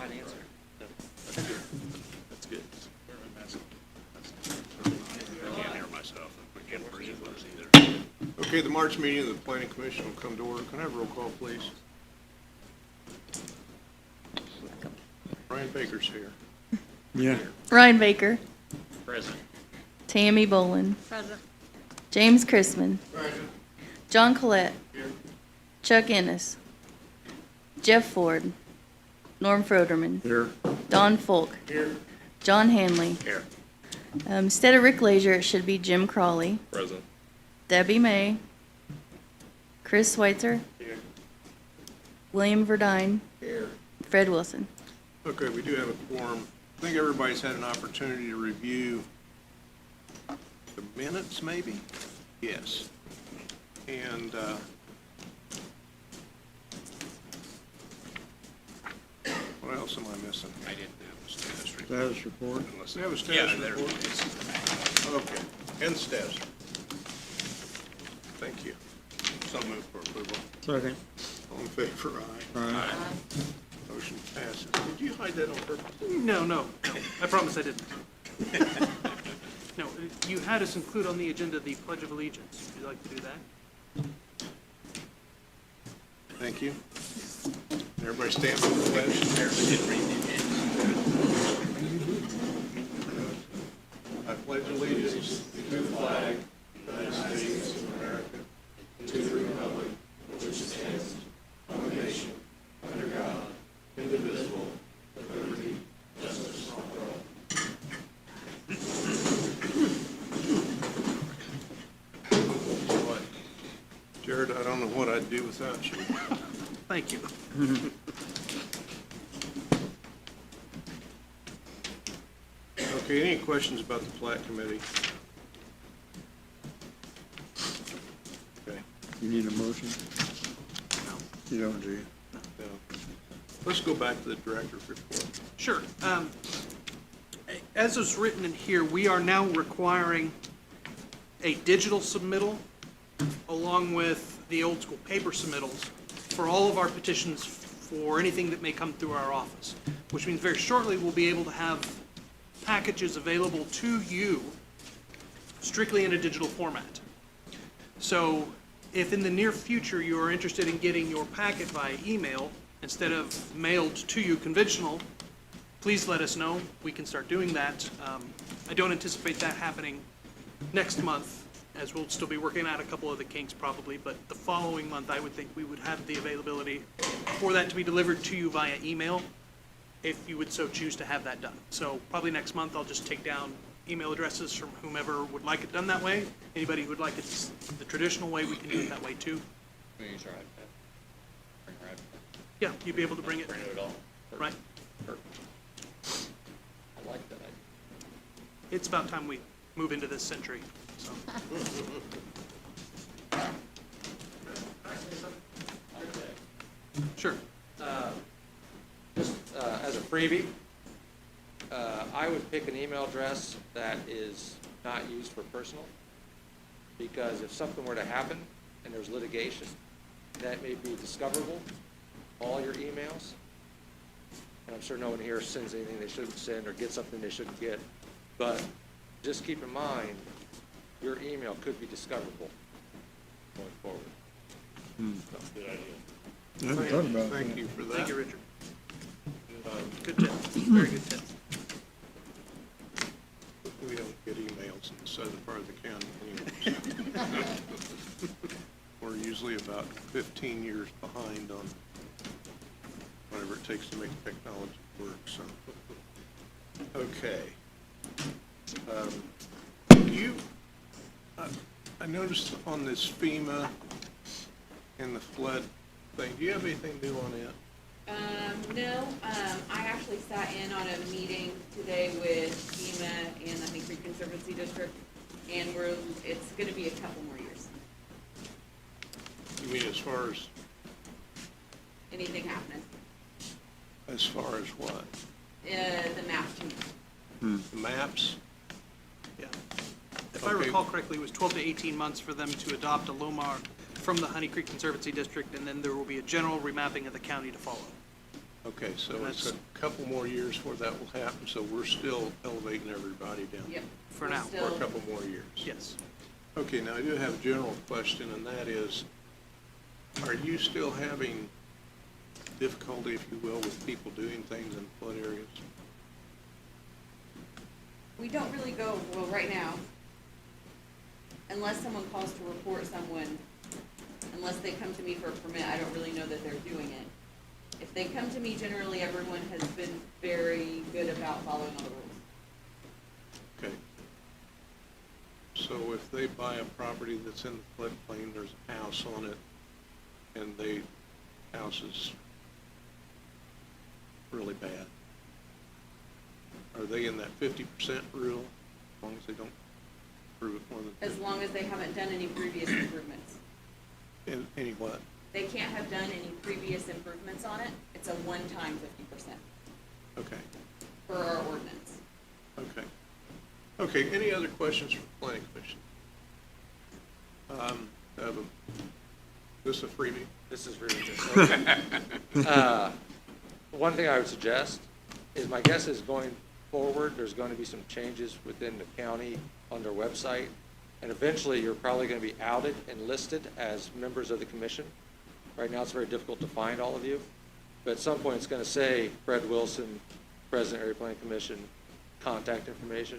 right answer. That's good. I can't hear myself. I can't breathe either. Okay, the March meeting of the Planning Commission will come to order. Can I have a roll call, please? Brian Baker's here. Yeah. Ryan Baker, Present. Tammy Bolin, Present. James Chrisman, John Collette, Chuck Ennis, Jeff Ford, Norm Froderman, Here. Don Folk, John Hanley. Here. Instead of Rick Leisure, it should be Jim Crawley, Present. Debbie May, Chris Schweitzer, William Verdine, Fred Wilson. Okay, we do have a quorum. I think everybody's had an opportunity to review the minutes, maybe? Yes. And what else am I missing? I didn't have a status report. Status report. We have a status Yeah, there report? it is. Okay, and status. Thank you. So moved for approval. Second. All in favor, aye. Aye. Motion passes. Did you hide that on purpose? No. I promise I didn't. No, you had us include on the agenda the Pledge of Allegiance. Would you like to do that? Thank you. Everybody stand for the pledge. I pledge allegiance to the flag of the United States of America, to the republic which stands one nation, under God, indivisible, with liberty, justice for all. Jared, I don't know what I'd do without you. Thank you. Okay, any questions about the plat committee? Okay, You need a motion? You don't, do you? no. Let's go back to the director's report. Sure. As is written in here, we are now requiring a digital submittal along with the old school paper submittals for all of our petitions for anything that may come through our office, which means very shortly we'll be able to have packages available to you strictly in a digital format. So if in the near future you are interested in getting your packet via email instead of mailed to you conventional, please let us know. We can start doing that. I don't anticipate that happening next month, as we'll still be working out a couple of the kinks probably, but the following month I would think we would have the availability for that to be delivered to you via email, if you would so choose to have that done. So probably next month I'll just take down email addresses from whomever would like it done that way. Anybody who would like it the traditional way, we can do it that way too. We use our iPad. Bring our iPad. Yeah, you'd be able to bring it, Bring it all. right? Perfect. I like that idea. It's about time we move into this century, so. Sure. Just as a freebie, I would pick an email address that is not used for personal, because if something were to happen and there's litigation, that may be discoverable, all your emails. And I'm sure no one here sends anything they shouldn't send or gets something they shouldn't get. But just keep in mind, your email could be discoverable going forward. Good idea. I haven't thought about that. Thank you for that. Thank you, Richard. Good tip, very good tip. We don't get emails in the southern part of the county anyway. We're usually about 15 years behind on whatever it takes to make technology work, so. Okay. I noticed on this FEMA and the flood thing, do you have anything new on it? No, I actually sat in on a meeting today with FEMA and the Honey Creek Conservancy District, and it's gonna be a couple more years. You mean as far as Anything happening. As far as what? The map change. The maps? Yeah. If I Okay. recall correctly, it was 12 to 18 months for them to adopt a LOMAR from the Honey Creek Conservancy District, and then there will be a general remapping of the county to follow. Okay, so And it's a that's- couple more years before that will happen, so we're still elevating everybody down. Yep. For We're now. For still- a couple more years. Yes. Okay, now I do have a general question, and that is, are you still having difficulty, if you will, with people doing things in flood areas? We don't really go, well, right now, unless someone calls to report someone, unless they come to me for a permit, I don't really know that they're doing it. If they come to me, generally, everyone has been very good about following all the rules. Okay. So if they buy a property that's in the floodplain, there's a house on it, and the house is really bad, are they in that 50% rule, as long as they don't prove it more than? As long as they haven't done any previous improvements. Any what? They can't have done any previous improvements on it. It's a one-time 50% Okay, for our ordinance. okay. Okay, any other questions for the planning commission? This a freebie? This is really good. One thing I would suggest is, my guess is going forward, there's going to be some changes within the county on their website, and eventually you're probably going to be outed and listed as members of the commission. Right now, it's very difficult to find all of you, but at some point, it's going to say Fred Wilson, President Area Planning Commission, contact information.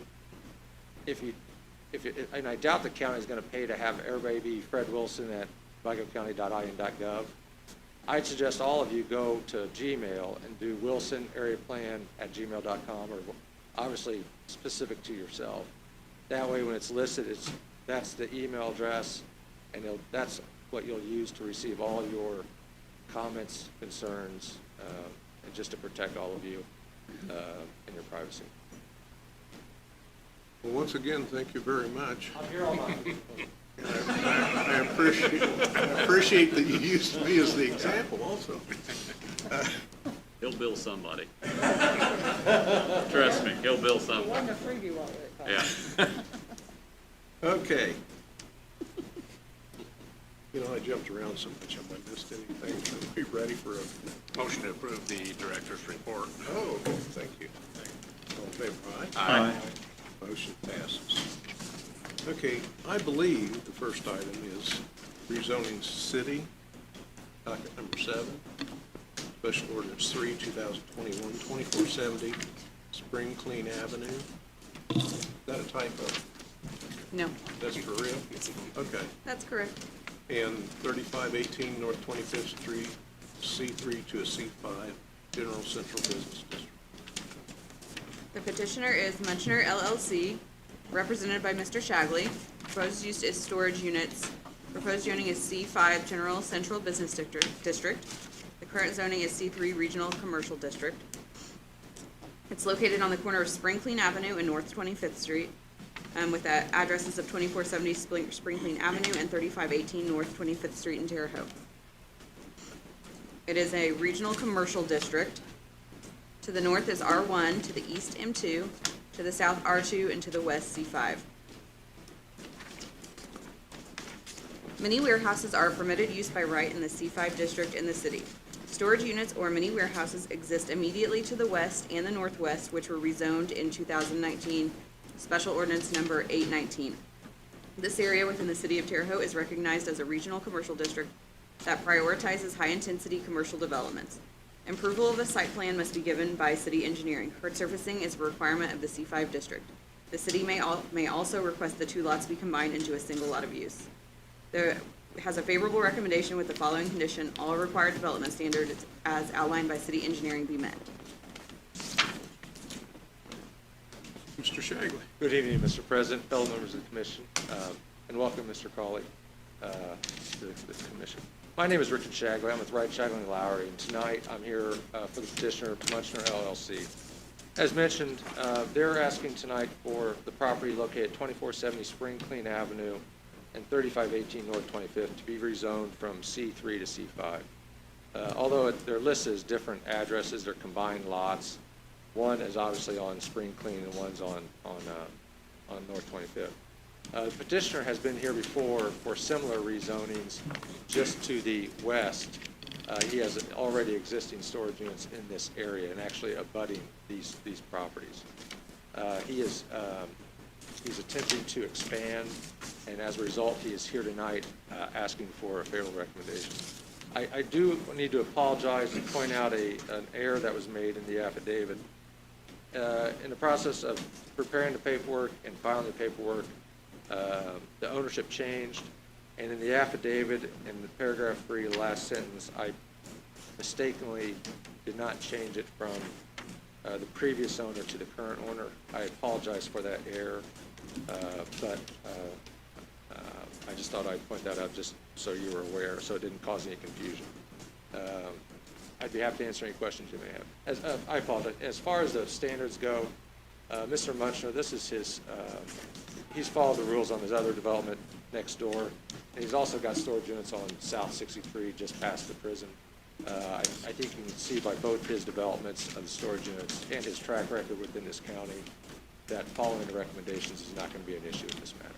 And I doubt the county is going to pay to have everybody be Fred Wilson at vigocounty.in.gov. I'd suggest all of you go to Gmail and do wilsonareaplan@gmail.com, or obviously specific to yourself. That way, when it's listed, that's the email address, and that's what you'll use to receive all your comments, concerns, and just to protect all of you and your privacy. Well, once again, thank you very much. I'm here all night. I appreciate that you used me as the example also. He'll bill somebody. Trust me, he'll bill somebody. Yeah. Okay. You know, I jumped around so much, I might have missed anything. Are we ready for a, Motion to approve the director's report. oh, thank you. All in favor, aye? Aye. Motion passes. Okay, I believe the first item is rezoning city, docket number 7, special ordinance 3, 2021, 2470, Spring Clean Avenue. Is that a typo? No, That's for real? Okay. that's correct. And 3518 North 25th Street, C3 to a C5, General Central Business District. The petitioner is Munchner LLC, represented by Mr. Shagley. Proposed use is storage units. Proposed zoning is C5 General Central Business District. The current zoning is C3 Regional Commercial District. It's located on the corner of Spring Clean Avenue and North 25th Street, with the addresses of 2470 Spring Clean Avenue and 3518 North 25th Street in Terre Haute. It is a regional commercial district. To the north is R1, to the east M2, to the south R2, and to the west C5. Mini warehouses are a permitted use by right in the C5 district in the city. Storage units or mini warehouses exist immediately to the west and the northwest, which were rezoned in 2019, Special Ordinance Number 819. This area within the city of Terre Haute is recognized as a regional commercial district that prioritizes high-intensity commercial developments. Approval of a site plan must be given by city engineering. Hard surfacing is a requirement of the C5 district. The city may also request the two lots be combined into a single lot of use. There has a favorable recommendation with the following condition: all required development standards as outlined by city engineering be met. Mr. Shagley. Good evening, Mr. President, fellow members of the commission, and welcome, Mr. Cawley, to the commission. My name is Richard Shagley. I'm with Wright, Shagley & Lowry, and tonight I'm here for the petitioner, Munchner LLC. As mentioned, they're asking tonight for the property located at 2470 Spring Clean Avenue and 3518 North 25th to be rezoned from C3 to C5. Although they're listed as different addresses, they're combined lots. One is obviously on Spring Clean and one's on North 25th. The petitioner has been here before for similar rezonings just to the west He has already existing storage units in this area and actually abutting these properties. He's attempting to expand, and as a result, he is here tonight asking for a favorable recommendation. I do need to apologize and point out an error that was made in the affidavit. In the process of preparing the paperwork and filing the paperwork, the ownership changed, and in the affidavit, in the paragraph 3, the last sentence, I mistakenly did not change it from the previous owner to the current owner. I apologize for that error, but I just thought I'd point that out just so you were aware, so it didn't cause any confusion. I'd be happy to answer any questions you may have. I apologize. As far as the standards go, Mr. Munchner, this is his, he's followed the rules on his other development next door, and he's also got storage units on South 63, just past the prison. I think you can see by both his developments of the storage units and his track record within this county that following the recommendations is not going to be an issue in this matter.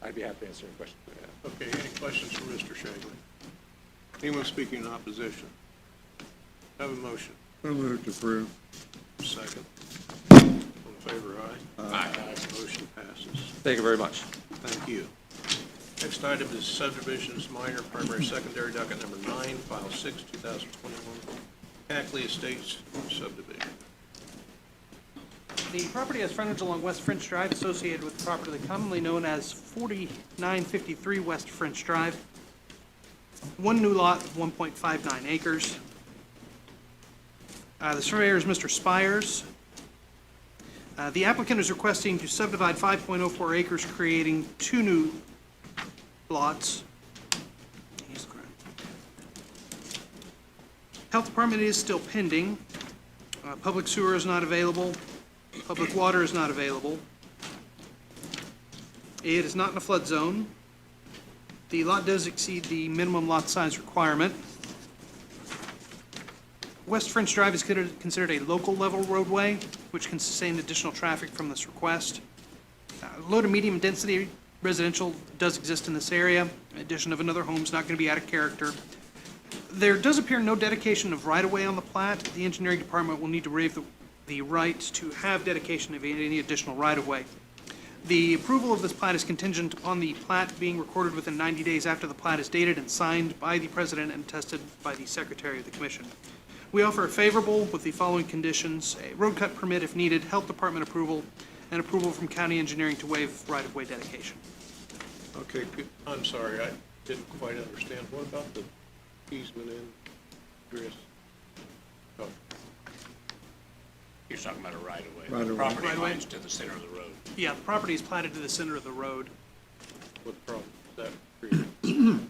I'd be happy to answer any questions you may have. Okay, any questions for Mr. Shagley? Anyone speaking in opposition? Have a motion. So moved to approve. Second. All in favor, aye? Aye. Motion passes. Thank you very much. Thank you. Next item is subdivisions, minor, primary, secondary, docket number 9, file 6, 2021, Hackley Estates subdivision. The property has frontage along West French Drive associated with the property commonly known as 4953 West French Drive. One new lot of 1.59 acres. The surveyor is Mr. Spires. The applicant is requesting to subdivide 5.04 acres, creating 2 new lots. Health Department is still pending. Public sewer is not available. Public water is not available. It is not in a flood zone. The lot does exceed the minimum lot size requirement. West French Drive is considered a local level roadway, which can sustain additional traffic from this request. Low to medium density residential does exist in this area. Addition of another home is not going to be out of character. There does appear no dedication of right-of-way on the plat. The engineering department will need to waive the right to have dedication of any additional right-of-way. The approval of this plat is contingent upon the plat being recorded within 90 days after the plat is dated and signed by the president and attested by the secretary of the commission. We offer a favorable with the following conditions: a road cut permit if needed, health department approval, and approval from county engineering to waive right-of-way dedication. Okay, I'm sorry, I didn't quite understand. What about the easement in, Chris? Oh, You're talking about a right-of-way. Right-of-way. The property Right-of-way. lines to the center of the road. Yeah, the property is platted to the center of the road. what problem is that creating?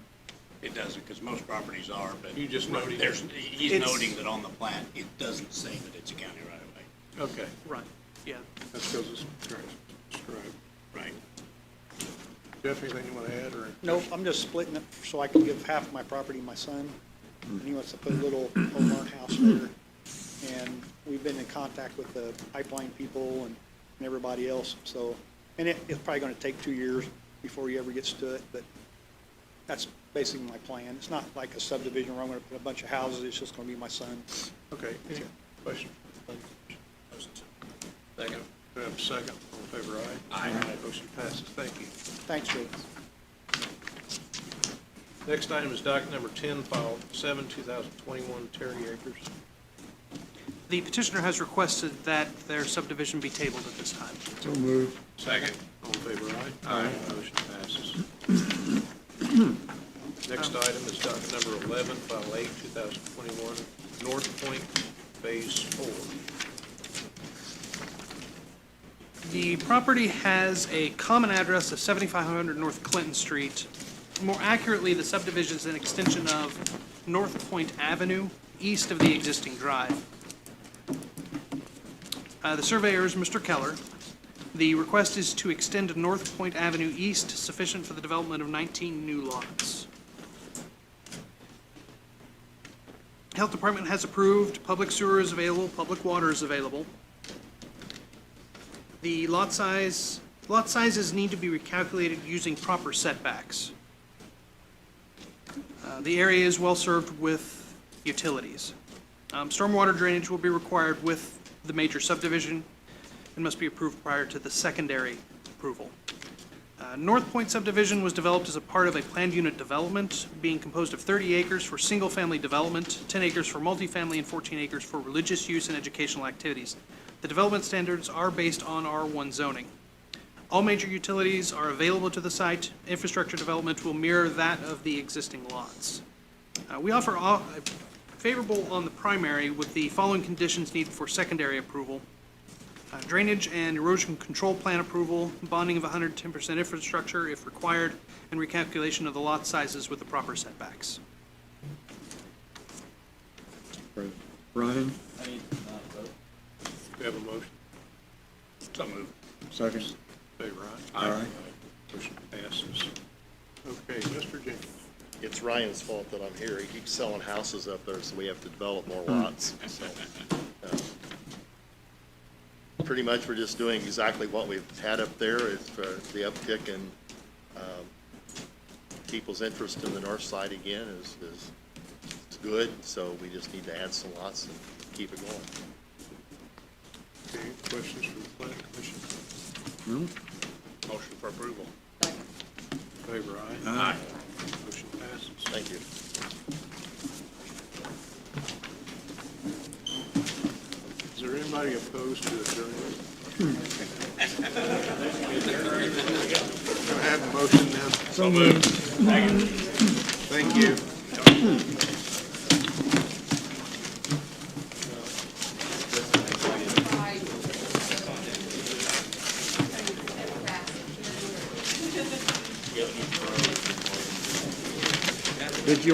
It doesn't, because most properties are, but You just noted- he's It's- noting that on the plat, it doesn't say that it's a county right-of-way. Okay, Right, yeah. that's because it's described. Right. Jeff, anything you want to add, or? Nope, I'm just splitting it so I can give half of my property to my son. And he wants to put a little home house there. And we've been in contact with the pipeline people and everybody else, so, and it's probably gonna take 2 years before he ever gets to it, but that's basically my plan. It's not like a subdivision where I'm gonna put a bunch of houses, it's just gonna be my son. Okay, any questions? Second. Do I have a second? All in favor, aye? Aye. Motion passes. Thank you. Thanks, Joe. Next item is docket number 10, file 7, 2021, Terry Acres. The petitioner has requested that their subdivision be tabled at this time. So moved. Second. All in favor, aye? Aye. Motion passes. Next item is docket number 11, file 8, 2021, Northpoint Phase 4. The property has a common address of 7500 North Clinton Street. More accurately, the subdivision is an extension of Northpoint Avenue, east of the existing drive. The surveyor is Mr. Keller. The request is to extend Northpoint Avenue east, sufficient for the development of 19 new lots. Health Department has approved, public sewer is available, public water is available. The lot sizes need to be recalculated using proper setbacks. The area is well-served with utilities. Stormwater drainage will be required with the major subdivision and must be approved prior to the secondary approval. Northpoint Subdivision was developed as a part of a planned unit development, being composed of 30 acres for single-family development, 10 acres for multifamily, and 14 acres for religious use and educational activities. The development standards are based on R1 zoning. All major utilities are available to the site. Infrastructure development will mirror that of the existing lots. We offer favorable on the primary with the following conditions needed for secondary approval. Drainage and erosion control plan approval, bonding of 110% infrastructure if required, and recalculation of the lot sizes with the proper setbacks. Brian, Do we have a motion? So moved. second. Favor aye. Aye. Motion passes. Okay, Mr. Jenkins. It's Ryan's fault that I'm here. He keeps selling houses up there, so we have to develop more lots. So, pretty much, we're just doing exactly what we've had up there. It's the uptick in people's interest in the north side again is good, so we just need to add some lots and keep it going. Okay, questions from the planning commission? No? Motion for approval. Favor aye. Aye. Motion passes. Thank you. Is there anybody opposed to adjournment? Can I have a motion then? So moved. Thank you. Did you